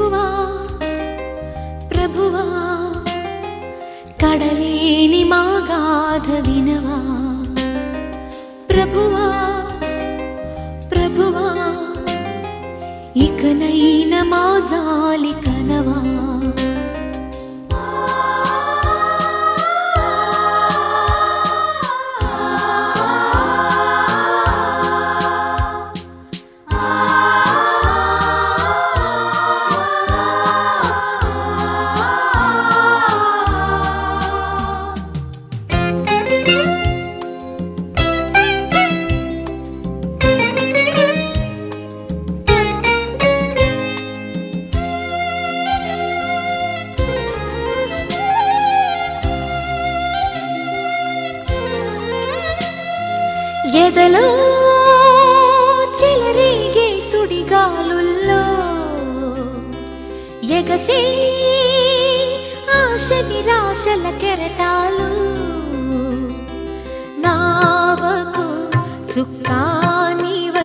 ప్రభువా ప్రభువా కడలేని మా గాథ వినవా ప్రభువా ప్రభువా ఇకనైనా మా జాలి కనవా ఎదలో చెలరేగే సుడిగాలుల్లో ఎగసే ఆశ నిరాశల కెరటాలు నావకు చుక్కా